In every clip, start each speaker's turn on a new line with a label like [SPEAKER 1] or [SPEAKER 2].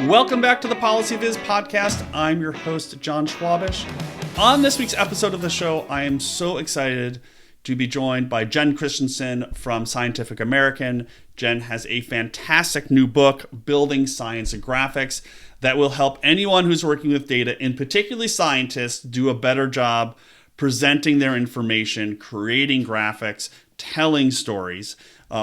[SPEAKER 1] Welcome back to the PolicyViz podcast. I'm your host, John Schwabish. On this week's episode of the show, I am so excited to be joined by Jen Christiansen from Scientific American. Jen has a fantastic new book, Building Science and Graphics, that will help anyone who's working with data, and particularly scientists, do a better job presenting their information, creating graphics, telling stories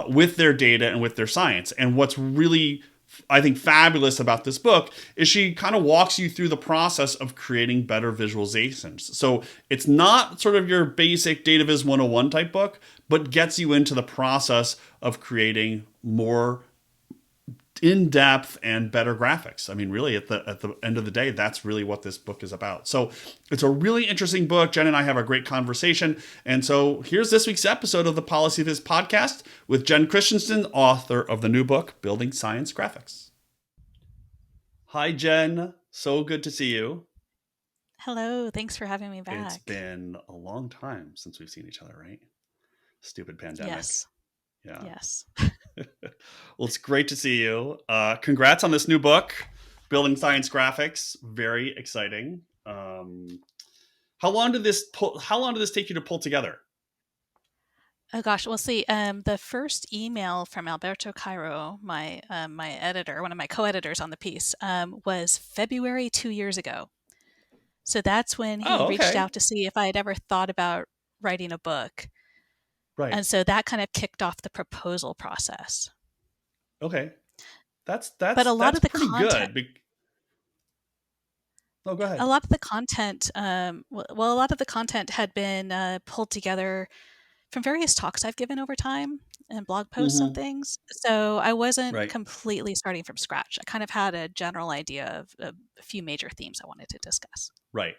[SPEAKER 1] with their data and with their science. And what's really, I think, fabulous about this book is she kind of walks you through the process of creating better visualizations. So it's not sort of your basic DataViz 101 type book, but gets you into the process of creating more in-depth and better graphics. I mean, really, at the end of the day, that's really what this book is about. So it's a really interesting book. Jen and I have a great conversation. And so here's this week's episode of the PolicyViz podcast with Jen Christiansen, author of the new book, Building Science Graphics. Hi, Jen. So good to see you.
[SPEAKER 2] Hello. Thanks for having me back.
[SPEAKER 1] It's been a long time since we've seen each other, right? Stupid pandemic.
[SPEAKER 2] Yes.
[SPEAKER 1] Yeah.
[SPEAKER 2] Yes.
[SPEAKER 1] Well, it's great to see you. Congrats on this new book, Building Science Graphics. Very exciting. How long did this take you to pull together?
[SPEAKER 2] Oh gosh. Well, see, the first email from Alberto Cairo, my editor, one of my co-editors on the piece, was February 2 years ago. So that's when he reached out to see if I had ever thought about writing a book.
[SPEAKER 1] Right.
[SPEAKER 2] And so that kind of kicked off the proposal process.
[SPEAKER 1] Okay. That's
[SPEAKER 2] but a lot of the
[SPEAKER 1] pretty
[SPEAKER 2] content,
[SPEAKER 1] good. Oh, go ahead.
[SPEAKER 2] A lot of the content, a lot of the content had been pulled together from various talks I've given over time and blog posts and things. So I wasn't completely starting from scratch. I kind of had a general idea of a few major themes I wanted to discuss.
[SPEAKER 1] Right.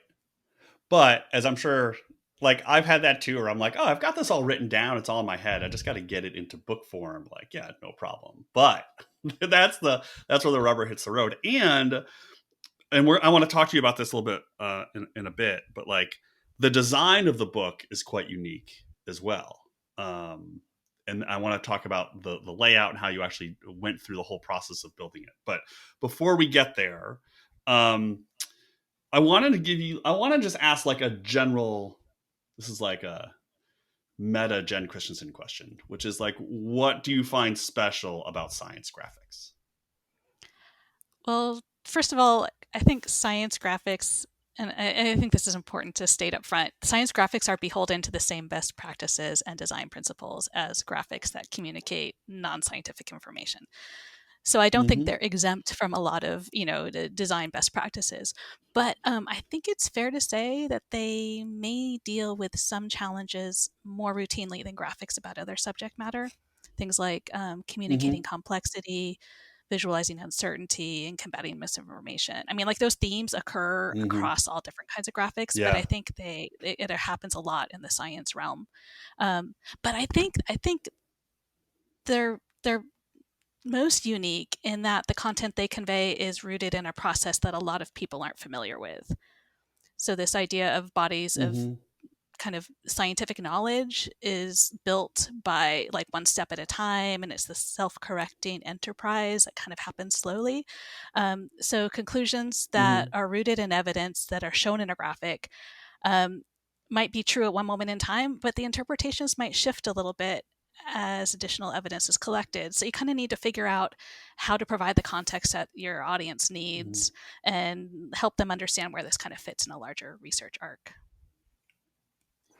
[SPEAKER 1] But as I'm sure, like, I've had that too, where I'm like, oh, I've got this all written down. It's all in my head. I just got to get it into book form. Like, yeah, no problem. But that's where the rubber hits the road. And I want to talk to you about this a little bit in a bit, but like the design of the book is quite unique as well. And I want to talk about the layout and how you actually went through the whole process of building it. But before we get there, I want to just ask like a general, this is like a meta Jen Christensen question, which is like, what do you find special about science graphics?
[SPEAKER 2] Well, first of all, I think science graphics, and I think this is important to state up front, science graphics are beholden to the same best practices and design principles as graphics that communicate non-scientific information. So I don't think they're exempt from a lot of, the design best practices. But I think it's fair to say that they may deal with some challenges more routinely than graphics about other subject matter. Things like communicating complexity, visualizing uncertainty, and combating misinformation. I mean, like those themes occur across all different kinds of graphics, but I think it happens a lot in the science realm. But I think they're most unique in that the content they convey is rooted in a process that a lot of people aren't familiar with. So this idea of bodies of kind of scientific knowledge is built by like one step at a time, and it's the self-correcting enterprise that kind of happens slowly. So conclusions that are rooted in evidence that are shown in a graphic might be true at one moment in time, but the interpretations might shift a little bit as additional evidence is collected. So you kind of need to figure out how to provide the context that your audience needs and help them understand where this kind of fits in a larger research arc.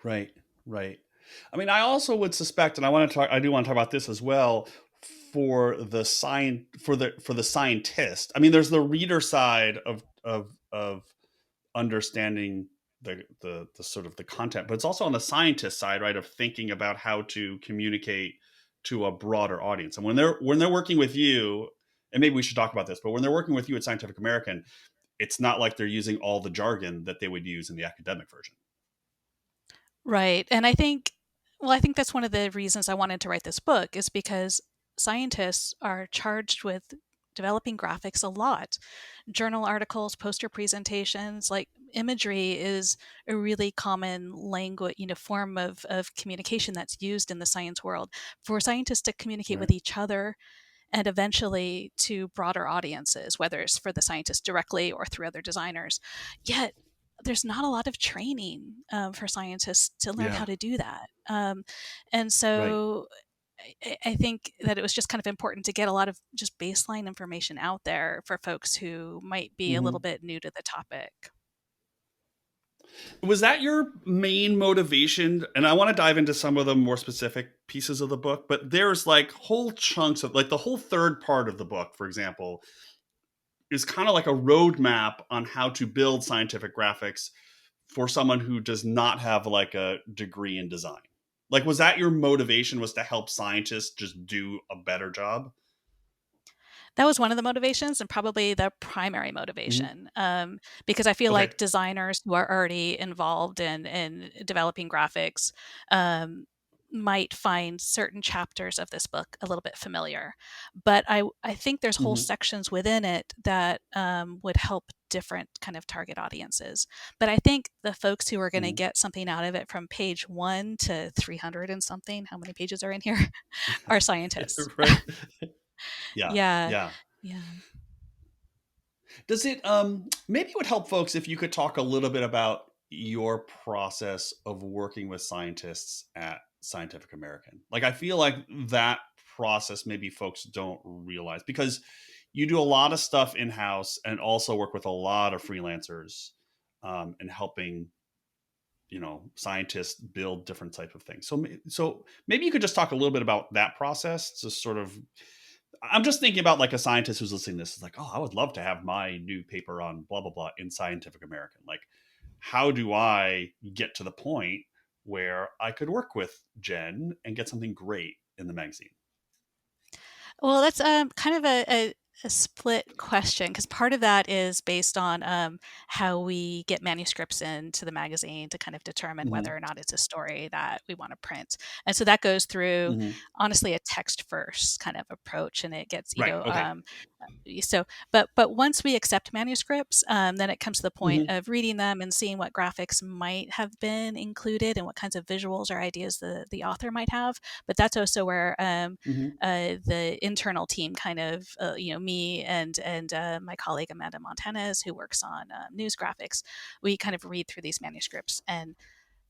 [SPEAKER 1] Right. I mean, I also would suspect, and I do want to talk about this as well, for the scientist. I mean, there's the reader side of understanding the sort of the content, but it's also on the scientist side, right, of thinking about how to communicate to a broader audience. And when they're working with you, and maybe we should talk about this, but when they're working with you at Scientific American, it's not like they're using all the jargon that they would use in the academic version.
[SPEAKER 2] Right. And I think that's one of the reasons I wanted to write this book, is because scientists are charged with developing graphics a lot. Journal articles, poster presentations, like imagery is a really common language, form of communication that's used in the science world. For scientists to communicate with each other and eventually to broader audiences, whether it's for the scientists directly or through other designers. Yet there's not a lot of training for scientists to learn how
[SPEAKER 1] Yeah.
[SPEAKER 2] to do that. And
[SPEAKER 1] Right.
[SPEAKER 2] so I think that it was just kind of important to get a lot of just baseline information out there for folks who might be a little
[SPEAKER 1] Hmm.
[SPEAKER 2] bit new to the topic.
[SPEAKER 1] Was that your main motivation? And I want to dive into some of the more specific pieces of the book, but there's like whole chunks of like the whole third part of the book, for example, is kind of like a roadmap on how to build scientific graphics for someone who does not have like a degree in design. Like, was that your motivation, was to help scientists just do a better job?
[SPEAKER 2] That was one of the motivations and probably the primary
[SPEAKER 1] Hmm.
[SPEAKER 2] motivation, because I feel
[SPEAKER 1] Okay.
[SPEAKER 2] like designers who are already involved in developing graphics um, might find certain chapters of this book a little bit familiar. But I think there's whole
[SPEAKER 1] Hmm.
[SPEAKER 2] sections within it that would help different kind of target audiences. But I think the folks who are going to
[SPEAKER 1] Hmm.
[SPEAKER 2] get something out of it from page 1 to 300 and something, how many pages are in here, are scientists.
[SPEAKER 1] Right. Yeah.
[SPEAKER 2] Yeah.
[SPEAKER 1] Yeah.
[SPEAKER 2] Yeah.
[SPEAKER 1] Does it maybe it would help folks if you could talk a little bit about your process of working with scientists at Scientific American? Like, I feel like that process maybe folks don't realize, because you do a lot of stuff in house and also work with a lot of freelancers, and helping, scientists build different types of things. So maybe you could just talk a little bit about that process, to sort of, I'm just thinking about like a scientist who's listening to this is like, oh, I would love to have my new paper on blah blah blah in Scientific American. Like, how do I get to the point where I could work with Jen and get something great in the magazine?
[SPEAKER 2] Well, that's kind of a split question because part of that is based on how we get manuscripts into the magazine to kind of determine
[SPEAKER 1] Hmm.
[SPEAKER 2] whether or not it's a story that we want to print. And so that goes through,
[SPEAKER 1] Hmm.
[SPEAKER 2] honestly, a text first kind of approach, and it gets,
[SPEAKER 1] Right. Okay.
[SPEAKER 2] so but once we accept manuscripts, then it comes to the point
[SPEAKER 1] Hmm.
[SPEAKER 2] of reading them and seeing what graphics might have been included and what kinds of visuals or ideas the author might have. But that's also where
[SPEAKER 1] Hmm.
[SPEAKER 2] the internal team kind of, me and my colleague Amanda Montanez, who works on news graphics, we kind of read through these manuscripts and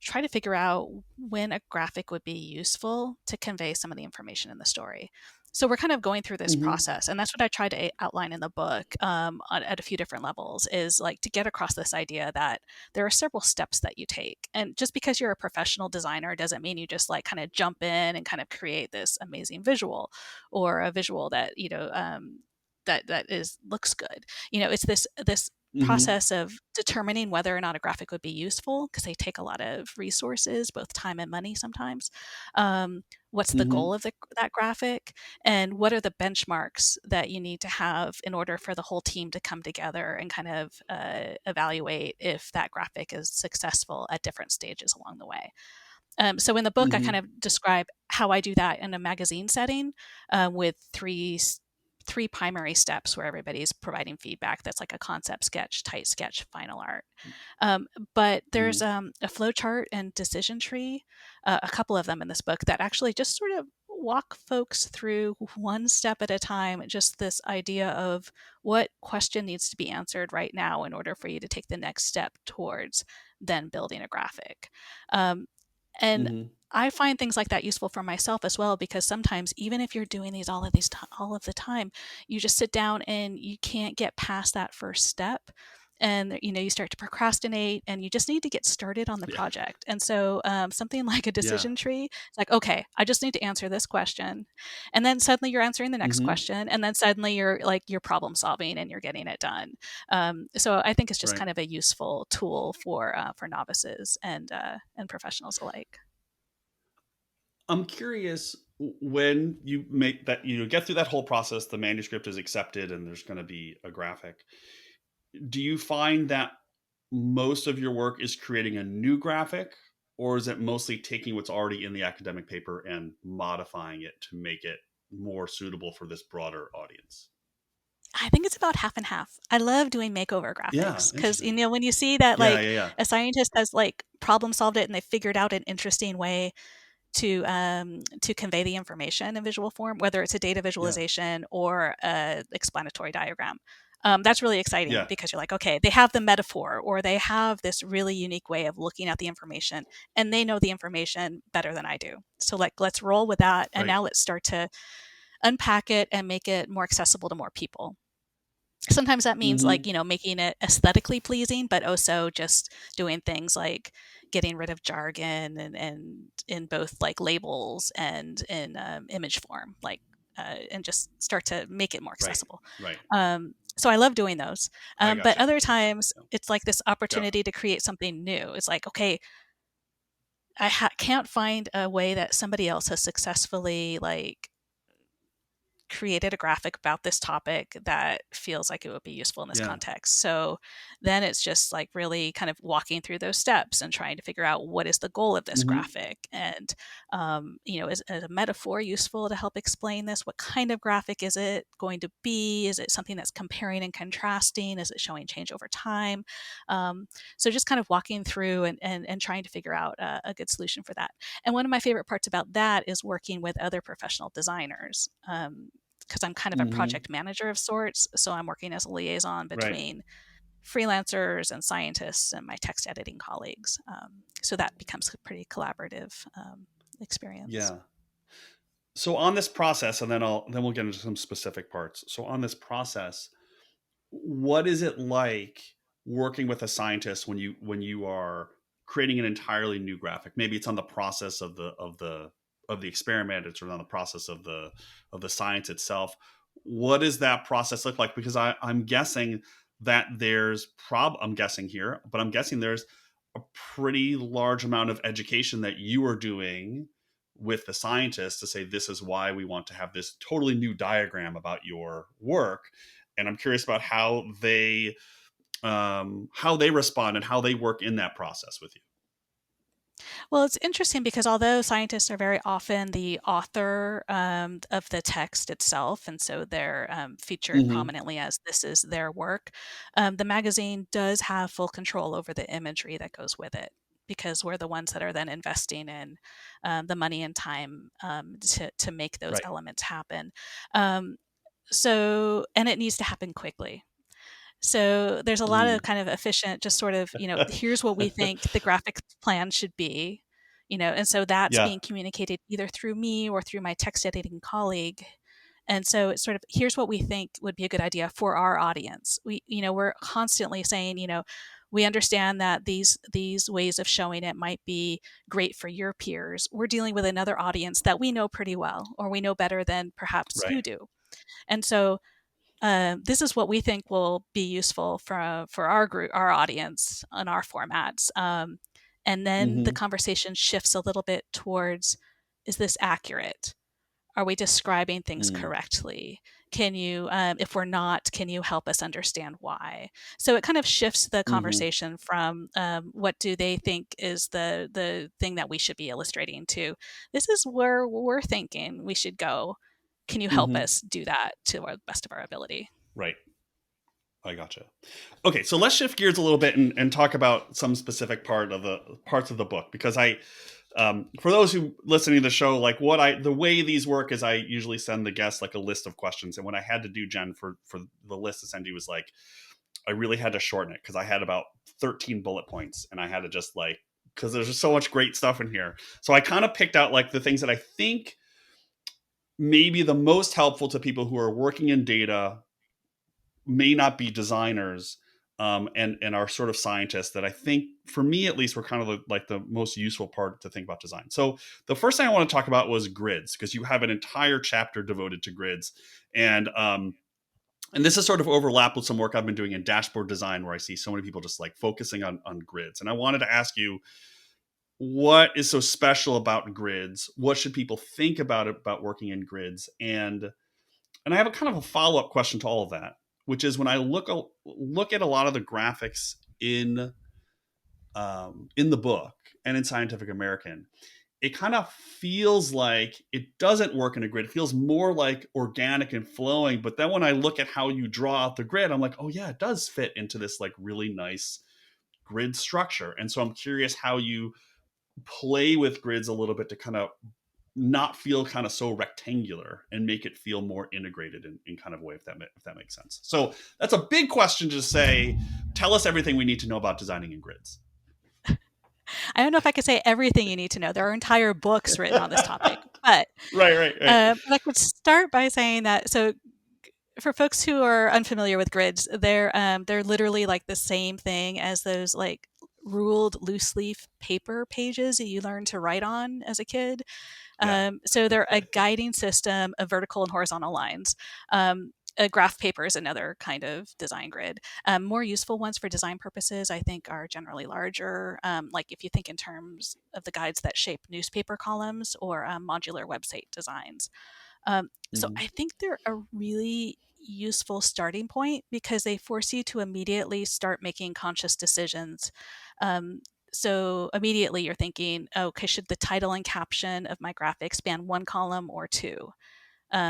[SPEAKER 2] try to figure out when a graphic would be useful to convey some of the information in the story. So we're kind of going through this
[SPEAKER 1] Hmm.
[SPEAKER 2] process, and that's what I tried to outline in the book, at a few different levels. Is like to get across this idea that there are several steps that you take, and just because you're a professional designer doesn't mean you just like kind of jump in and kind of create this amazing visual, or a visual that that is looks good. It's this
[SPEAKER 1] Hmm.
[SPEAKER 2] process of determining whether or not a graphic would be useful because they take a lot of resources, both time and money sometimes. What's the
[SPEAKER 1] Hmm.
[SPEAKER 2] goal of that graphic? And what are the benchmarks that you need to have in order for the whole team to come together and kind of evaluate if that graphic is successful at different stages along the way? So in the book, I kind
[SPEAKER 1] Hmm.
[SPEAKER 2] of describe how I do that in a magazine setting, with three primary steps where everybody's providing feedback. That's like a concept sketch, tight sketch, final art. But there's
[SPEAKER 1] Hmm.
[SPEAKER 2] a flow chart and decision tree, a couple of them in this book that actually just sort of walk folks through one step at a time, just this idea of what question needs to be answered right now in order for you to take the next step towards then building a graphic. Um, and
[SPEAKER 1] Hmm.
[SPEAKER 2] I find things like that useful for myself as well, because sometimes even if you're doing these all of the time, you just sit down and you can't get past that first step, and you start to procrastinate and you just need to get started on the
[SPEAKER 1] Yeah.
[SPEAKER 2] project. And so something like a
[SPEAKER 1] Yeah.
[SPEAKER 2] decision tree, it's like, okay, I just need to answer this question, and then suddenly you're answering the next
[SPEAKER 1] Hmm.
[SPEAKER 2] question, and then suddenly you're problem solving and you're getting it done. So I think it's just
[SPEAKER 1] Right.
[SPEAKER 2] kind of a useful tool for novices and professionals alike.
[SPEAKER 1] I'm curious, when you make that, get through that whole process, the manuscript is accepted and there's going to be a graphic. Do you find that most of your work is creating a new graphic, or is it mostly taking what's already in the academic paper and modifying it to make it more suitable for this broader audience?
[SPEAKER 2] I think it's about half and half. I love doing makeover
[SPEAKER 1] Yeah,
[SPEAKER 2] graphics because
[SPEAKER 1] interesting.
[SPEAKER 2] when you see that
[SPEAKER 1] Yeah,
[SPEAKER 2] like
[SPEAKER 1] yeah, yeah.
[SPEAKER 2] a scientist has like problem solved it and they figured out an interesting way to convey the information in visual form, whether it's a data
[SPEAKER 1] Yeah.
[SPEAKER 2] visualization or a explanatory diagram. That's really exciting
[SPEAKER 1] Yeah.
[SPEAKER 2] because you're like, okay, they have the metaphor or they have this really unique way of looking at the information, and they know the information better than I do. So like, let's roll with that, and
[SPEAKER 1] Right.
[SPEAKER 2] now let's start to unpack it and make it more accessible to more people. Sometimes that means like,
[SPEAKER 1] Mm-hmm.
[SPEAKER 2] making it aesthetically pleasing, but also just doing things like getting rid of jargon and in both like labels and in image form, like and just start to make it more
[SPEAKER 1] Right.
[SPEAKER 2] accessible.
[SPEAKER 1] Right.
[SPEAKER 2] So I love doing those.
[SPEAKER 1] I
[SPEAKER 2] But
[SPEAKER 1] gotcha.
[SPEAKER 2] other times it's like this
[SPEAKER 1] Yeah.
[SPEAKER 2] opportunity to create something new. It's like, okay, I can't find a way that somebody else has successfully like created a graphic about this topic that feels like it would be useful in this
[SPEAKER 1] Yeah.
[SPEAKER 2] context. So then it's just like really kind of walking through those steps and trying to figure out what is the goal of this
[SPEAKER 1] Mm-hmm.
[SPEAKER 2] graphic. And, is a metaphor useful to help explain this? What kind of graphic is it going to be? Is it something that's comparing and contrasting? Is it showing change over time? So just kind of walking through and trying to figure out a good solution for that. And one of my favorite parts about that is working with other professional designers. Because I'm kind of a
[SPEAKER 1] Mm-hmm.
[SPEAKER 2] project manager of sorts. So I'm working as a liaison
[SPEAKER 1] Right.
[SPEAKER 2] between freelancers and scientists and my text editing colleagues. So that becomes a pretty collaborative experience.
[SPEAKER 1] Yeah. So on this process, and then we'll get into some specific parts. So on this process, what is it like working with a scientist when you are creating an entirely new graphic? Maybe it's on the process of the experiment, it's on the process of the science itself. What does that process look like? Because I'm guessing that I'm guessing here, but I'm guessing there's a pretty large amount of education that you are doing with the scientists to say this is why we want to have this totally new diagram about your work. And I'm curious about how they respond and how they work in that process with you.
[SPEAKER 2] Well, it's interesting because although scientists are very often the author of the text itself, and so they're featured
[SPEAKER 1] Mm-hmm.
[SPEAKER 2] prominently as this is their work, the magazine does have full control over the imagery that goes with it because we're the ones that are then investing in the money and time to make those
[SPEAKER 1] Right.
[SPEAKER 2] elements happen. Um, and it needs to happen quickly. So there's a lot of
[SPEAKER 1] Mm.
[SPEAKER 2] kind of efficient, just sort of, here's what we think the graphic plan should be, and so that's
[SPEAKER 1] Yeah.
[SPEAKER 2] being communicated either through me or through my text editing colleague. And so it's sort of, here's what we think would be a good idea for our audience. We're constantly saying, we understand that these ways of showing it might be great for your peers. We're dealing with another audience that we know pretty well, or we know better than perhaps
[SPEAKER 1] Right.
[SPEAKER 2] you do. And so this is what we think will be useful for our group, our audience, on our formats. And then the
[SPEAKER 1] Mm-hmm.
[SPEAKER 2] conversation shifts a little bit towards: is this accurate? Are we describing things
[SPEAKER 1] Mm.
[SPEAKER 2] correctly? Can you, if we're not, can you help us understand why? So it kind of shifts the
[SPEAKER 1] Mm-hmm.
[SPEAKER 2] conversation from what do they think is the thing that we should be illustrating to this is where we're thinking we should go. Can you help
[SPEAKER 1] Mm-hmm.
[SPEAKER 2] us do that to the best of our ability?
[SPEAKER 1] Right. I gotcha. Okay, so let's shift gears a little bit and talk about some specific parts of the book, because for those who listening to the show, like the way these work is I usually send the guests like a list of questions, and what I had to do, Jen, for the list to send you was like I really had to shorten it because I had about 13 bullet points, and I had to just like because there's just so much great stuff in here. So I kind of picked out like the things that I think maybe the most helpful to people who are working in data, may not be designers, and are sort of scientists, that I think, for me at least, were kind of like the most useful part to think about design. So the first thing I want to talk about was grids, because you have an entire chapter devoted to grids, and this is sort of overlap with some work I've been doing in dashboard design, where I see so many people just like focusing on grids. And I wanted to ask you, what is so special about grids? What should people think about working in grids? And I have a kind of a follow-up question to all of that, which is when I look at a lot of the graphics in the book and in Scientific American, it kind of feels like it doesn't work in a grid. It feels more like organic and flowing. But then when I look at how you draw out the grid, I'm like, oh yeah, it does fit into this like really nice grid structure. And so I'm curious how you play with grids a little bit to kind of not feel kind of so rectangular and make it feel more integrated in kind of a way, if that makes sense. So that's a big question to say, tell us everything we need to know about designing in grids.
[SPEAKER 2] I don't know if I could say everything you need to know. There are entire books written on this topic, but
[SPEAKER 1] Right.
[SPEAKER 2] I could start by saying that. So, for folks who are unfamiliar with grids, they're literally like the same thing as those like ruled loose leaf paper pages that you learn to write on as a kid.
[SPEAKER 1] Yeah.
[SPEAKER 2] So they're a guiding system of vertical and horizontal lines. A graph paper is another kind of design grid. More useful ones for design purposes, I think, are generally larger. Like if you think in terms of the guides that shape newspaper columns or modular website designs. So
[SPEAKER 1] Mm-hmm.
[SPEAKER 2] I think they're a really useful starting point because they force you to immediately start making conscious decisions. Um, so immediately you're thinking, okay, should the title and caption of my graphic span one column or two?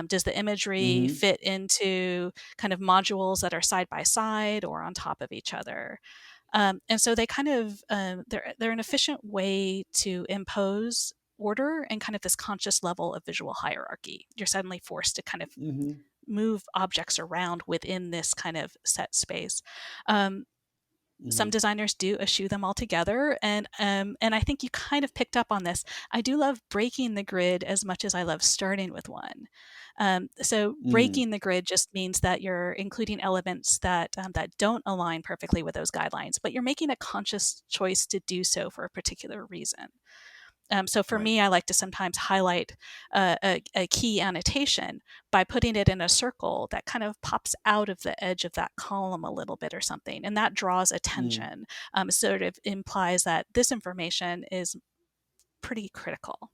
[SPEAKER 2] Does the imagery
[SPEAKER 1] Mm-hmm.
[SPEAKER 2] fit into kind of modules that are side by side or on top of each other? And so they kind of they're an efficient way to impose order and kind of this conscious level of visual hierarchy. You're suddenly forced to kind of
[SPEAKER 1] Mm-hmm.
[SPEAKER 2] move objects around within this kind of set space. Um, some
[SPEAKER 1] Mm-hmm.
[SPEAKER 2] designers do eschew them altogether, and I think you kind of picked up on this. I do love breaking the grid as much as I love starting with one. So
[SPEAKER 1] Mm-hmm.
[SPEAKER 2] breaking the grid just means that you're including elements that don't align perfectly with those guidelines, but you're making a conscious choice to do so for a particular reason. So for
[SPEAKER 1] Right.
[SPEAKER 2] me, I like to sometimes highlight a key annotation by putting it in a circle that kind of pops out of the edge of that column a little bit or something. And that draws attention, sort of implies that this information is pretty critical.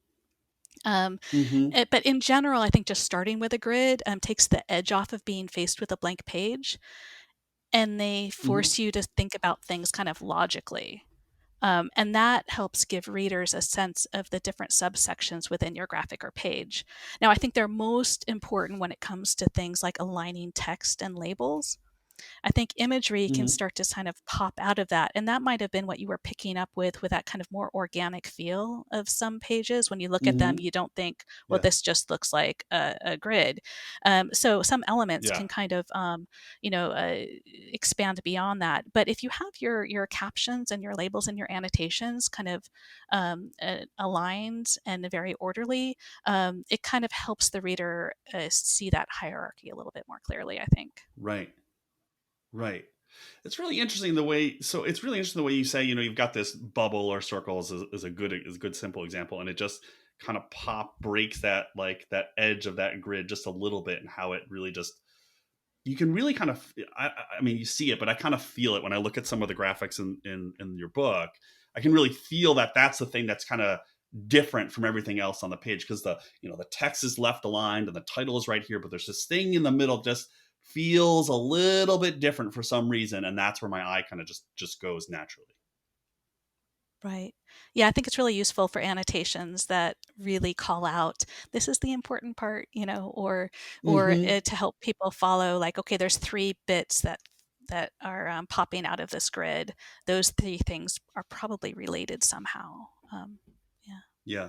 [SPEAKER 1] Mm-hmm.
[SPEAKER 2] But in general, I think just starting with a grid takes the edge off of being faced with a blank page, and they
[SPEAKER 1] Mm-hmm.
[SPEAKER 2] force you to think about things kind of logically. And that helps give readers a sense of the different subsections within your graphic or page. Now, I think they're most important when it comes to things like aligning text and labels. I think imagery can
[SPEAKER 1] Mm-hmm.
[SPEAKER 2] start to kind of pop out of that. And that might have been what you were picking up with that kind of more organic feel of some pages. When you look at them,
[SPEAKER 1] Mm-hmm.
[SPEAKER 2] you don't think, well,
[SPEAKER 1] Yeah.
[SPEAKER 2] this just looks like a grid. So some elements
[SPEAKER 1] Yeah.
[SPEAKER 2] can kind of, expand beyond that. But if you have your captions and your labels and your annotations kind of aligned and very orderly, it kind of helps the reader see that hierarchy a little bit more clearly, I think.
[SPEAKER 1] Right. Right. It's really interesting the way. So it's really interesting the way you say. You've got this bubble or circle is a good simple example, and it just kind of breaks that like that edge of that grid just a little bit, and how it really just you can really kind of. I mean, you see it, but I kind of feel it when I look at some of the graphics in your book. I can really feel that that's the thing that's kind of different from everything else on the page, because the text is left aligned and the title is right here, but there's this thing in the middle just feels a little bit different for some reason, and that's where my eye kind of just goes naturally.
[SPEAKER 2] Right. Yeah, I think it's really useful for annotations that really call out this is the important part, or
[SPEAKER 1] Mm-hmm.
[SPEAKER 2] to help people follow. Like, okay, there's 3 bits that are popping out of this grid. Those 3 things are probably related somehow. Yeah.
[SPEAKER 1] Yeah.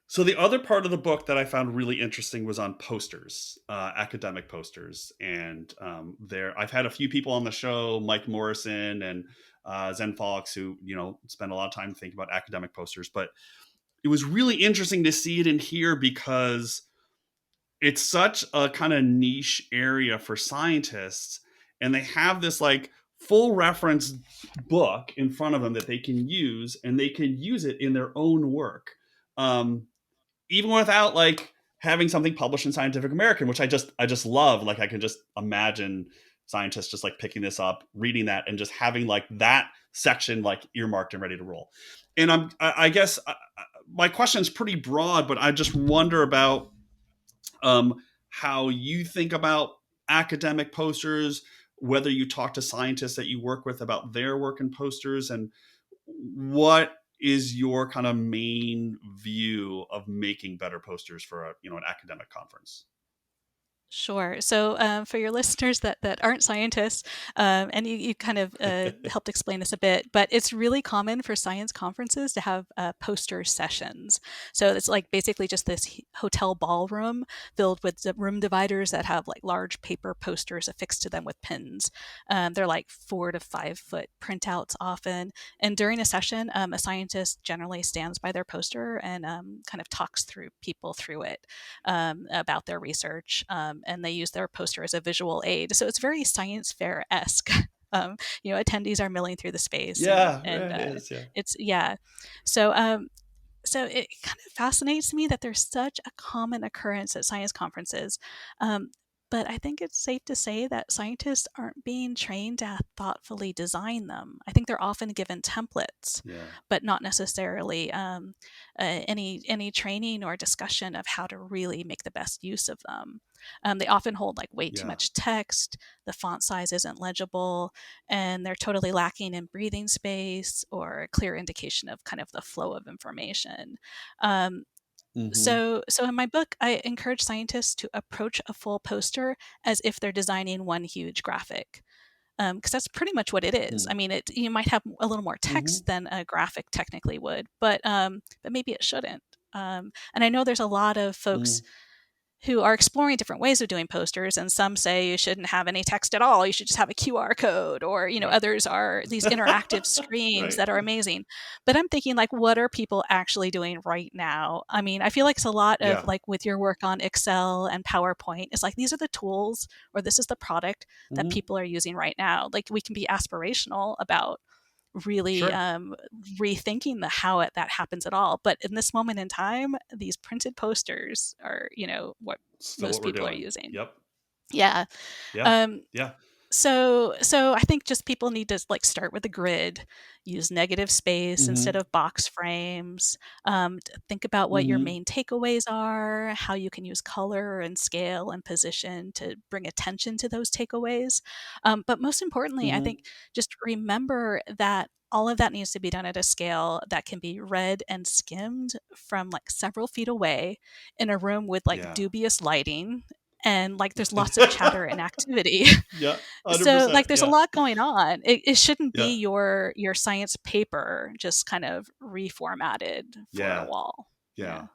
[SPEAKER 1] So the other part of the book that I found really interesting was on posters, academic posters, and there I've had a few people on the show, Mike Morrison and Zen Fox, who spend a lot of time thinking about academic posters. But it was really interesting to see it in here because it's such a kind of niche area for scientists, and they have this like full reference book in front of them that they can use, and they can use it in their own work. Even without like having something published in Scientific American, which I just love. Like I can just imagine scientists just like picking this up, reading that, and just having like that section like earmarked and ready to roll. And I guess my question is pretty broad, but I just wonder about how you think about academic posters, whether you talk to scientists that you work with about their work in posters, and what is your kind of main view of making better posters for an academic conference?
[SPEAKER 2] Sure. So, for your listeners that aren't scientists, and you kind of helped explain this a bit, but it's really common for science conferences to have poster sessions. So it's like basically just this hotel ballroom filled with room dividers that have like large paper posters affixed to them with pins. They're like 4 to 5 foot printouts often. And during a session, a scientist generally stands by their poster and kind of talks through people through it about their research, and they use their poster as a visual aid. So it's very science fair esque. Attendees are milling through the space,
[SPEAKER 1] Yeah,
[SPEAKER 2] and
[SPEAKER 1] it is. Yeah.
[SPEAKER 2] it's yeah. So so it kind of fascinates me that there's such a common occurrence at science conferences. Um, but I think it's safe to say that scientists aren't being trained to thoughtfully design them. I think they're often given templates,
[SPEAKER 1] Yeah.
[SPEAKER 2] but not necessarily any training or discussion of how to really make the best use of them. They often hold like way too
[SPEAKER 1] Yeah.
[SPEAKER 2] much text. The font size isn't legible, and they're totally lacking in breathing space or a clear indication of kind of the flow of information. Um,
[SPEAKER 1] Mm-hmm.
[SPEAKER 2] so in my book, I encourage scientists to approach a full poster as if they're designing one huge graphic, because that's pretty much what it is. I mean, you might have a little more
[SPEAKER 1] Mm-hmm.
[SPEAKER 2] text than a graphic technically would, but maybe it shouldn't. And I know there's a lot of folks who are exploring different ways of doing posters, and some say you shouldn't have any text at all, you should just have a QR code, or
[SPEAKER 1] Right.
[SPEAKER 2] others are these interactive screens
[SPEAKER 1] Right.
[SPEAKER 2] that are amazing. But I'm thinking, like, what are people actually doing right now? I mean, I feel like it's a lot of,
[SPEAKER 1] Yeah.
[SPEAKER 2] like, with your work on Excel and PowerPoint, it's like these are the tools, or this is the product that
[SPEAKER 1] Mm-hmm.
[SPEAKER 2] people are using right now. Like, we can be aspirational about really
[SPEAKER 1] Sure.
[SPEAKER 2] rethinking the how that happens at all. But in this moment in time, these printed posters are, what
[SPEAKER 1] Still what
[SPEAKER 2] most
[SPEAKER 1] we're
[SPEAKER 2] people are
[SPEAKER 1] doing.
[SPEAKER 2] using.
[SPEAKER 1] Yep.
[SPEAKER 2] Yeah.
[SPEAKER 1] Yeah.
[SPEAKER 2] Um,
[SPEAKER 1] Yeah.
[SPEAKER 2] so I think just people need to like start with a grid, use negative space instead
[SPEAKER 1] Mm-hmm.
[SPEAKER 2] of box frames. Think about what your
[SPEAKER 1] Mm-hmm.
[SPEAKER 2] main takeaways are, how you can use color and scale and position to bring attention to those takeaways. But most importantly, I
[SPEAKER 1] Mm-hmm.
[SPEAKER 2] think just remember that all of that needs to be done at a scale that can be read and skimmed from like several feet away in a room with like
[SPEAKER 1] Yeah.
[SPEAKER 2] dubious lighting, and like there's lots of chatter and activity.
[SPEAKER 1] Yeah.
[SPEAKER 2] So,
[SPEAKER 1] 100%.
[SPEAKER 2] like, there's a
[SPEAKER 1] Yeah.
[SPEAKER 2] lot going on. It shouldn't
[SPEAKER 1] Yeah.
[SPEAKER 2] be your science paper just kind of reformatted for a
[SPEAKER 1] Yeah.
[SPEAKER 2] wall. Yeah.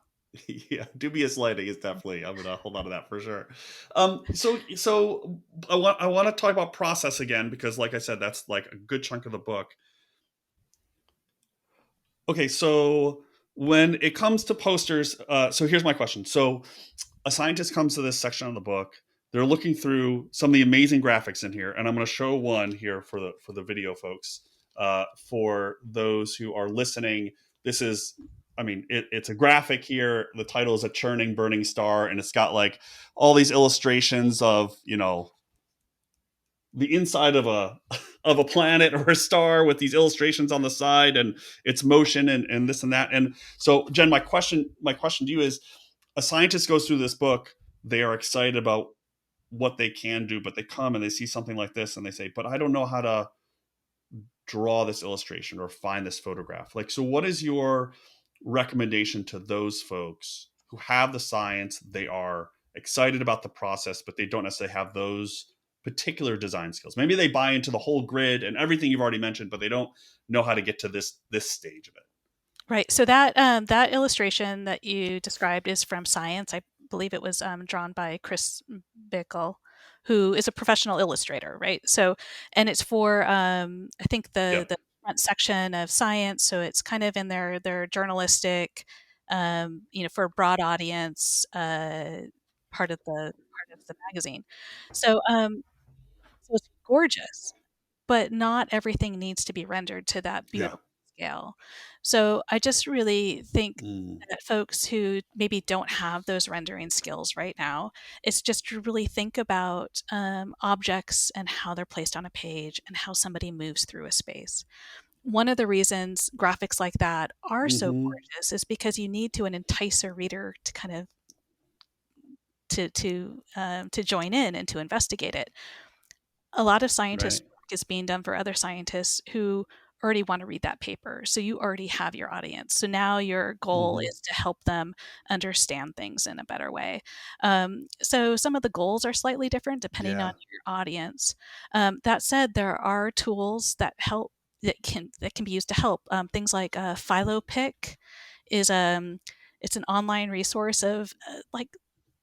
[SPEAKER 1] Yeah. Yeah. Dubious lighting is definitely, I'm gonna hold on to that for sure. So I want to talk about process again, because like I said, that's like a good chunk of the book. Okay, so when it comes to posters, so here's my question. So a scientist comes to this section of the book. They're looking through some of the amazing graphics in here, and I'm going to show one here for the video folks. For those who are listening, this is, I mean, it's a graphic here. The title is "A Churning Burning Star," and it's got like all these illustrations of the inside of a of a planet or a star with these illustrations on the side and its motion and this and that. And so, Jen, my question to you is: a scientist goes through this book, they are excited about what they can do, but they come and they see something like this and they say, but I don't know how to draw this illustration or find this photograph. Like, so what is your recommendation to those folks who have the science, they are excited about the process, but they don't necessarily have those particular design skills? Maybe they buy into the whole grid and everything you've already mentioned, but they don't know how to get to this stage of it.
[SPEAKER 2] Right. So that illustration that you described is from Science. I believe it was drawn by Chris Bickle, who is a professional illustrator, right? So, and it's for I think
[SPEAKER 1] Yeah.
[SPEAKER 2] the front section of Science. So it's kind of in their journalistic, for a broad audience, part of the magazine. So so it's gorgeous, but not everything needs to be rendered to that
[SPEAKER 1] Yeah.
[SPEAKER 2] beautiful scale. So I just really think
[SPEAKER 1] Mm.
[SPEAKER 2] that folks who maybe don't have those rendering skills right now, it's just to really think about objects and how they're placed on a page and how somebody moves through a space. One of the reasons graphics like that are so
[SPEAKER 1] Mm-hmm.
[SPEAKER 2] gorgeous is because you need to entice a reader to kind of to join in and to investigate it. A lot of scientists'
[SPEAKER 1] Right.
[SPEAKER 2] work is being done for other scientists who already want to read that paper. So you already have your audience. So now your goal
[SPEAKER 1] Mm-hmm.
[SPEAKER 2] is to help them understand things in a better way. So some of the goals are slightly different depending on
[SPEAKER 1] Yeah.
[SPEAKER 2] your audience. That said, there are tools that help that can be used to help. Things like PhiloPic is it's an online resource of like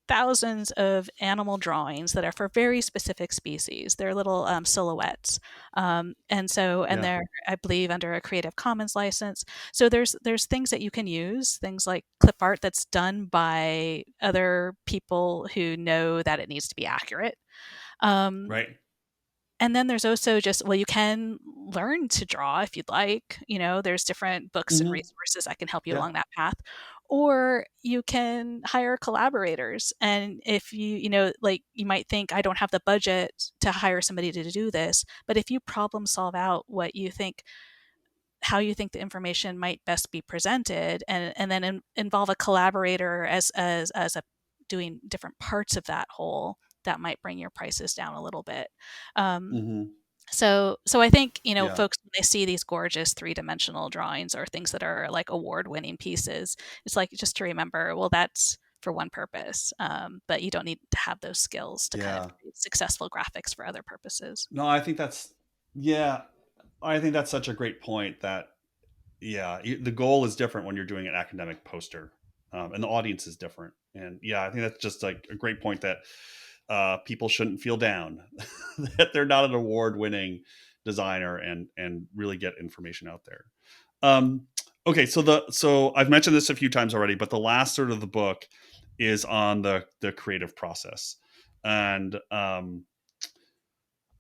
[SPEAKER 2] thousands of animal drawings that are for very specific species. They're little silhouettes, and
[SPEAKER 1] Yeah.
[SPEAKER 2] they're, I believe, under a Creative Commons license. So there's things that you can use, things like clip art that's done by other people who know that it needs to be accurate. Um,
[SPEAKER 1] Right.
[SPEAKER 2] and then there's also just, well, you can learn to draw if you'd like. There's different books and
[SPEAKER 1] Mm-hmm.
[SPEAKER 2] resources that can help you
[SPEAKER 1] Yeah.
[SPEAKER 2] along that path. Or you can hire collaborators. And if like you might think, I don't have the budget to hire somebody to do this. But if you problem solve out how you think the information might best be presented, and then involve a collaborator as a doing different parts of that whole, that might bring your prices down a little bit. Um,
[SPEAKER 1] Mm-hmm.
[SPEAKER 2] so I think,
[SPEAKER 1] Yeah.
[SPEAKER 2] folks, when they see these gorgeous three-dimensional drawings or things that are like award-winning pieces, it's like just to remember, well, that's for one purpose, but you don't need to have those skills to kind of
[SPEAKER 1] Yeah.
[SPEAKER 2] create successful graphics for other purposes.
[SPEAKER 1] No, I think that's, yeah, I think that's such a great point that, yeah, the goal is different when you're doing an academic poster, and the audience is different. And yeah, I think that's just like a great point that people shouldn't feel down that they're not an award-winning designer and really get information out there. Um, okay, so I've mentioned this a few times already, but the last third of the book is on the creative process, and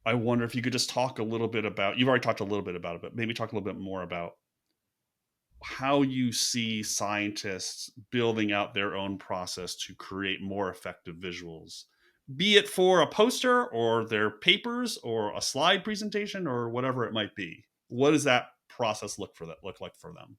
[SPEAKER 1] I wonder if you could just talk a little bit about. You've already talked a little bit about it, but maybe talk a little bit more about how you see scientists building out their own process to create more effective visuals, be it for a poster or their papers or a slide presentation or whatever it might be. What does that process look like for them?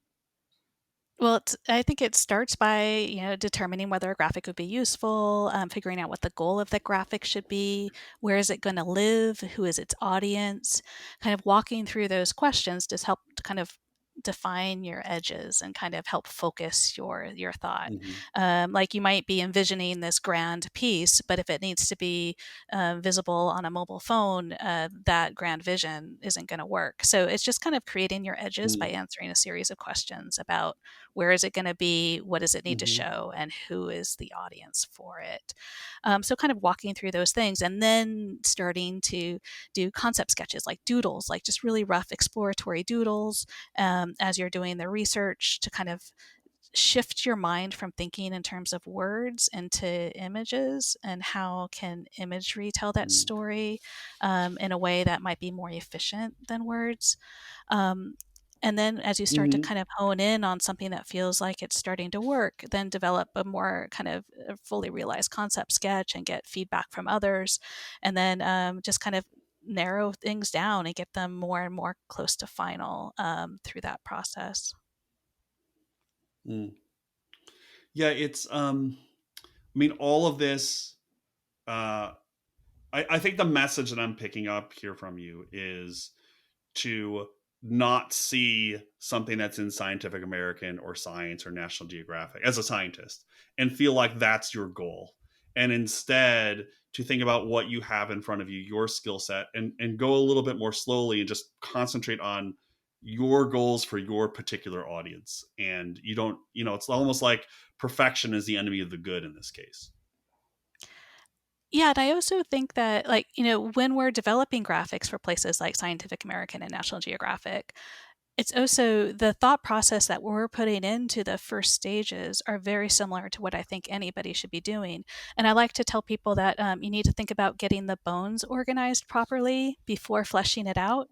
[SPEAKER 2] Well, I think it starts by, determining whether a graphic would be useful, figuring out what the goal of the graphic should be, where is it going to live, who is its audience, kind of walking through those questions to help to kind of define your edges and kind of help focus your thought.
[SPEAKER 1] Mm-hmm.
[SPEAKER 2] Like you might be envisioning this grand piece, but if it needs to be visible on a mobile phone, that grand vision isn't going to work. So it's just kind of creating your edges by answering a series of questions about where is it going to be, what does it need to
[SPEAKER 1] Mm-hmm.
[SPEAKER 2] show, and who is the audience for it. So kind of walking through those things, and then starting to do concept sketches, like doodles, like just really rough exploratory doodles, as you're doing the research, to kind of shift your mind from thinking in terms of words into images, and how can imagery tell that story in a way that might be more efficient than words. Um, and then as you start to
[SPEAKER 1] Mm-hmm.
[SPEAKER 2] kind of hone in on something that feels like it's starting to work, then develop a more kind of fully realized concept sketch and get feedback from others. And then just kind of narrow things down and get them more and more close to final through that process.
[SPEAKER 1] Mm. Yeah, it's I mean, all of this, uh I think the message that I'm picking up here from you is to not see something that's in Scientific American or Science or National Geographic as a scientist and feel like that's your goal. And instead to think about what you have in front of you, your skill set, and go a little bit more slowly and just concentrate on your goals for your particular audience. And you don't, it's almost like perfection is the enemy of the good in this case.
[SPEAKER 2] Yeah, and I also think that, like, when we're developing graphics for places like Scientific American and National Geographic, it's also the thought process that we're putting into the first stages are very similar to what I think anybody should be doing. And I like to tell people that you need to think about getting the bones organized properly before fleshing it out.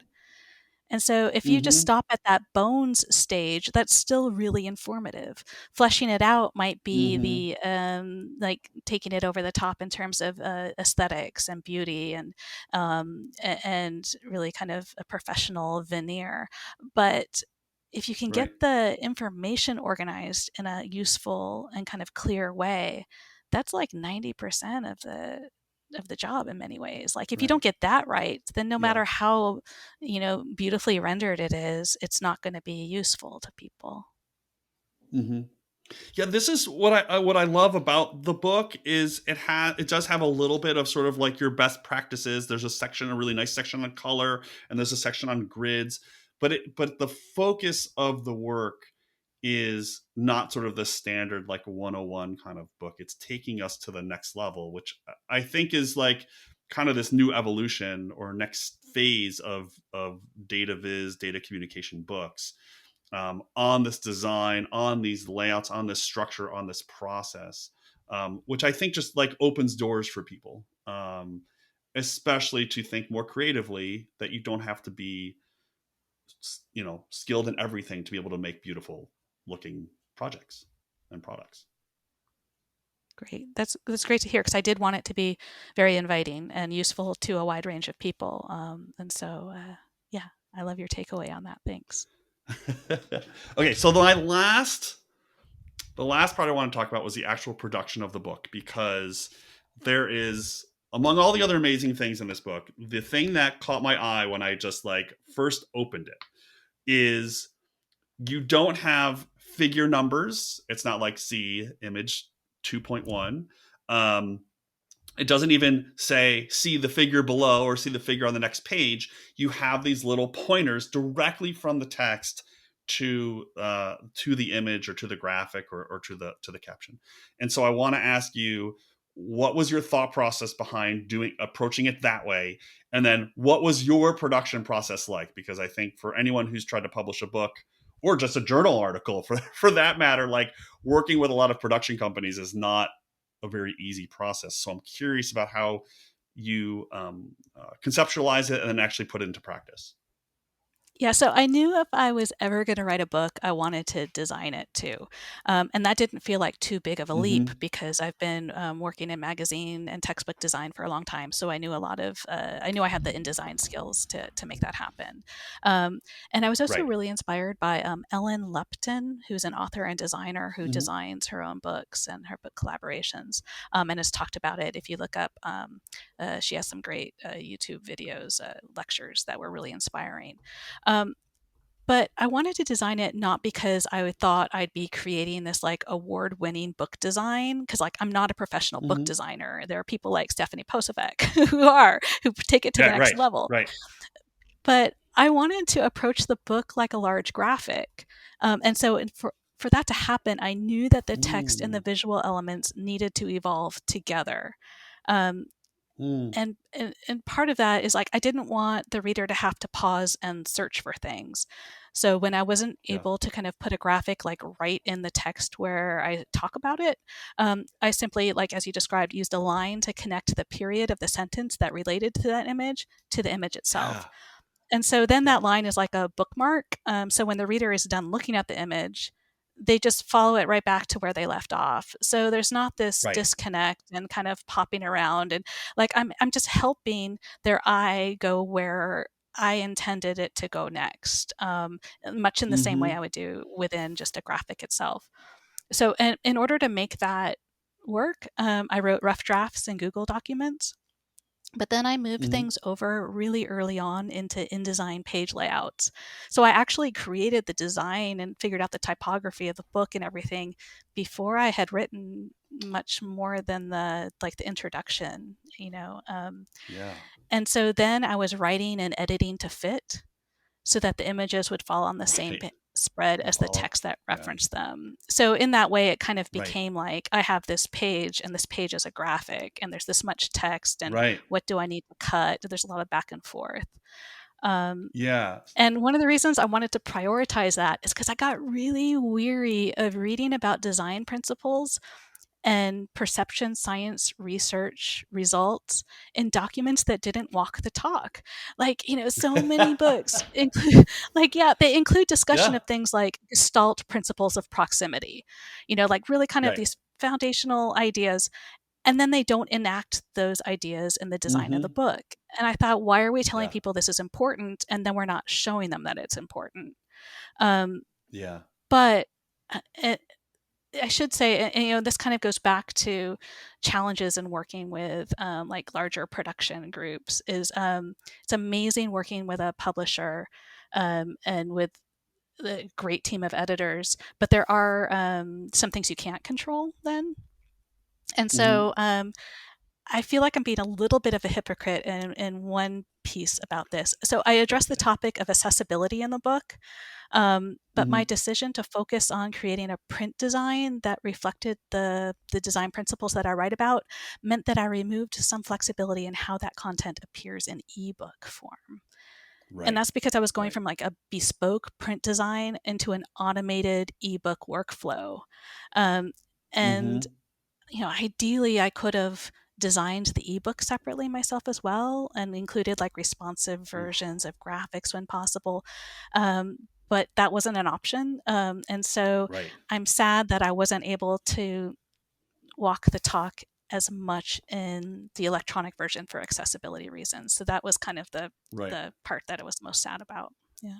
[SPEAKER 2] And so if you just
[SPEAKER 1] Mm-hmm.
[SPEAKER 2] stop at that bones stage, that's still really informative. Fleshing it out might be
[SPEAKER 1] Mm-hmm.
[SPEAKER 2] the like taking it over the top in terms of aesthetics and beauty, and really kind of a professional veneer. But if you can get
[SPEAKER 1] Right.
[SPEAKER 2] the information organized in a useful and kind of clear way, that's like 90% of of the job in many ways. Like if you
[SPEAKER 1] Right.
[SPEAKER 2] don't get that right, then no
[SPEAKER 1] Yeah.
[SPEAKER 2] matter how, beautifully rendered it is, it's not going to be useful to people.
[SPEAKER 1] Hmm. Yeah, this is what I love about the book is it does have a little bit of sort of like your best practices. There's a really nice section on color, and there's a section on grids, but the focus of the work is not sort of the standard like 101 kind of book. It's taking us to the next level, which I think is like kind of this new evolution or next phase of data viz, data communication books, on this design, on these layouts, on this structure, on this process, which I think just like opens doors for people, especially to think more creatively, that you don't have to be, skilled in everything to be able to make beautiful looking projects and products.
[SPEAKER 2] Great. That's great to hear, because I did want it to be very inviting and useful to a wide range of people. And so, yeah, I love your takeaway on that. Thanks.
[SPEAKER 1] Okay, so the last part I want to talk about was the actual production of the book, because there is, among all the other amazing things in this book, the thing that caught my eye when I just like first opened it is you don't have figure numbers. It's not like see image 2.1. Um, it doesn't even say see the figure below or see the figure on the next page. You have these little pointers directly from the text to the image or to the graphic or to the caption. And so I want to ask you, what was your thought process behind approaching it that way? And then what was your production process like? Because I think for anyone who's tried to publish a book or just a journal article for that matter, like working with a lot of production companies is not a very easy process. So I'm curious about how you conceptualize it and then actually put it into practice.
[SPEAKER 2] Yeah, so I knew if I was ever going to write a book, I wanted to design it too. And that didn't feel like too big of a leap,
[SPEAKER 1] Mm-hmm.
[SPEAKER 2] because I've been working in magazine and textbook design for a long time. So I knew I knew I had the InDesign skills to make that happen. Um, and I was also
[SPEAKER 1] Right.
[SPEAKER 2] really inspired by Ellen Lupton, who's an author and designer who
[SPEAKER 1] Mm-hmm.
[SPEAKER 2] designs her own books and her book collaborations, and has talked about it. If you look up, she has some great YouTube videos, lectures that were really inspiring. Um, but I wanted to design it not because I thought I'd be creating this like award-winning book design, because like I'm not a professional book
[SPEAKER 1] Mm-hmm.
[SPEAKER 2] designer. There are people like Stephanie Posevec who take it to the
[SPEAKER 1] Yeah.
[SPEAKER 2] next
[SPEAKER 1] Right.
[SPEAKER 2] level.
[SPEAKER 1] Right.
[SPEAKER 2] But I wanted to approach the book like a large graphic, and so for that to happen, I knew that the text and the
[SPEAKER 1] Mm.
[SPEAKER 2] visual elements needed to evolve together. Um,
[SPEAKER 1] Mm.
[SPEAKER 2] and part of that is like I didn't want the reader to have to pause and search for things. So when I wasn't
[SPEAKER 1] Yeah.
[SPEAKER 2] able to kind of put a graphic like right in the text where I talk about it, I simply, like as you described, used a line to connect the period of the sentence that related to that image to the image itself.
[SPEAKER 1] Yeah.
[SPEAKER 2] And so then
[SPEAKER 1] Yeah.
[SPEAKER 2] that line is like a bookmark. So when the reader is done looking at the image, they just follow it right back to where they left off. So there's not this
[SPEAKER 1] Right.
[SPEAKER 2] disconnect and kind of popping around, and like I'm just helping their eye go where I intended it to go next, much in the same way
[SPEAKER 1] Mm-hmm.
[SPEAKER 2] I would do within just a graphic itself. So in order to make that work, I wrote rough drafts in Google Documents. But then I moved
[SPEAKER 1] Mm-hmm.
[SPEAKER 2] things over really early on into InDesign page layouts. So I actually created the design and figured out the typography of the book and everything before I had written much more than the introduction,
[SPEAKER 1] Yeah.
[SPEAKER 2] and so then I was writing and editing to fit so that the images would fall on the same
[SPEAKER 1] Right.
[SPEAKER 2] spread as the
[SPEAKER 1] Follow.
[SPEAKER 2] text that
[SPEAKER 1] Yeah.
[SPEAKER 2] referenced them. So in that way, it kind of
[SPEAKER 1] Right.
[SPEAKER 2] became like I have this page, and this page is a graphic, and there's this much text, and
[SPEAKER 1] Right.
[SPEAKER 2] what do I need to cut? There's a lot of back and forth. Um,
[SPEAKER 1] Yeah.
[SPEAKER 2] and one of the reasons I wanted to prioritize that is because I got really weary of reading about design principles and perception science research results in documents that didn't walk the talk. Like, so many books include, like, yeah, they include discussion
[SPEAKER 1] Yeah.
[SPEAKER 2] of things like Gestalt principles of proximity, like really kind of
[SPEAKER 1] Right.
[SPEAKER 2] these foundational ideas. And then they don't enact those ideas in the design of the
[SPEAKER 1] Mm-hmm.
[SPEAKER 2] book. And I thought, why are we telling
[SPEAKER 1] Yeah.
[SPEAKER 2] people this is important and then we're not showing them that it's important? Um,
[SPEAKER 1] Yeah.
[SPEAKER 2] but uh, I should say, and this kind of goes back to challenges in working with like larger production groups. It's amazing working with a publisher and with a great team of editors, but there are some things you can't control then. And
[SPEAKER 1] Hmm.
[SPEAKER 2] so I feel like I'm being a little bit of a hypocrite in one piece about this. So I address the topic of accessibility in the book, but my
[SPEAKER 1] Hmm.
[SPEAKER 2] decision to focus on creating a print design that reflected the design principles that I write about meant that I removed some flexibility in how that content appears in ebook form. And
[SPEAKER 1] Right.
[SPEAKER 2] that's because I was going
[SPEAKER 1] Right.
[SPEAKER 2] from like a bespoke print design into an automated ebook workflow. Um, and
[SPEAKER 1] Hmm.
[SPEAKER 2] ideally, I could have designed the ebook separately myself as well and included like responsive versions of graphics when possible. But that wasn't an option. And so
[SPEAKER 1] Right.
[SPEAKER 2] I'm sad that I wasn't able to walk the talk as much in the electronic version for accessibility reasons. So that was kind of
[SPEAKER 1] Right.
[SPEAKER 2] the part that I was most sad about. Yeah.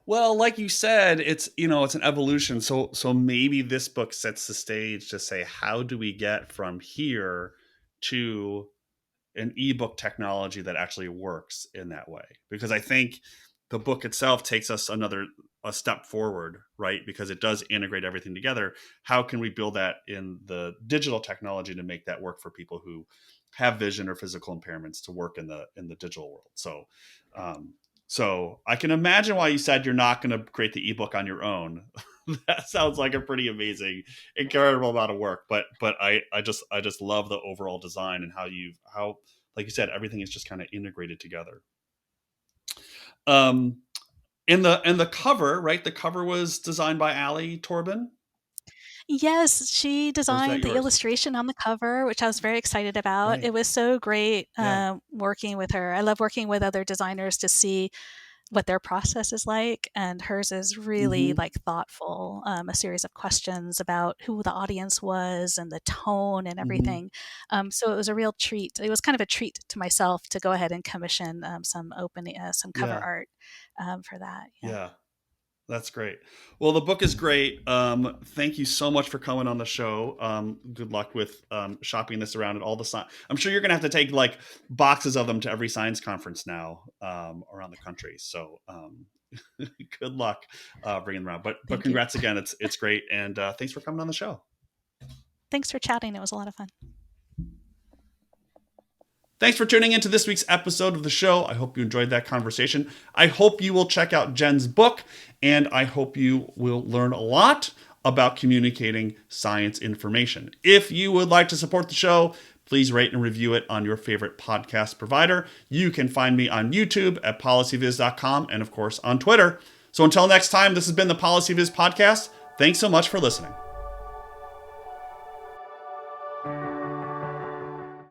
[SPEAKER 1] Well, like you said, it's an evolution. So maybe this book sets the stage to say, how do we get from here to an ebook technology that actually works in that way? Because I think the book itself takes us a step forward, right? Because it does integrate everything together. How can we build that in the digital technology to make that work for people who have vision or physical impairments to work in the digital world? Um, so I can imagine why you said you're not going to create the ebook on your own. That sounds like a pretty amazing, incredible amount of work. But I just love the overall design and how like you said, everything is just kind of integrated together. Um, in the cover, right? The cover was designed by Ali Torben,
[SPEAKER 2] Yes, she
[SPEAKER 1] or is that
[SPEAKER 2] designed the
[SPEAKER 1] yours?
[SPEAKER 2] illustration on the cover, which I was very excited about. It
[SPEAKER 1] Right.
[SPEAKER 2] was so great
[SPEAKER 1] Yeah.
[SPEAKER 2] working with her. I love working with other designers to see what their process is like, and hers is really
[SPEAKER 1] Hmm.
[SPEAKER 2] like thoughtful. A series of questions about who the audience was and the tone and
[SPEAKER 1] Hmm.
[SPEAKER 2] everything. So it was a real treat. It was kind of a treat to myself to go ahead and commission some cover
[SPEAKER 1] Yeah.
[SPEAKER 2] art for that. Yeah.
[SPEAKER 1] Yeah. That's great. Well, the book is great. Thank you so much for coming on the show. Good luck with shopping this around at all the science. I'm sure you're going to have to take like boxes of them to every science conference now around the country. So good luck bringing them around. But
[SPEAKER 2] Thank you.
[SPEAKER 1] congrats again. It's great, and thanks for coming on the show.
[SPEAKER 2] Thanks for chatting. It was a lot of fun.
[SPEAKER 1] Thanks for tuning into this week's episode of the show. I hope you enjoyed that conversation. I hope you will check out Jen's book, and I hope you will learn a lot about communicating science information. If you would like to support the show, please rate and review it on your favorite podcast provider. You can find me on YouTube at PolicyViz.com and, of course, on Twitter. So until next time, this has been the PolicyViz podcast. Thanks so much for listening.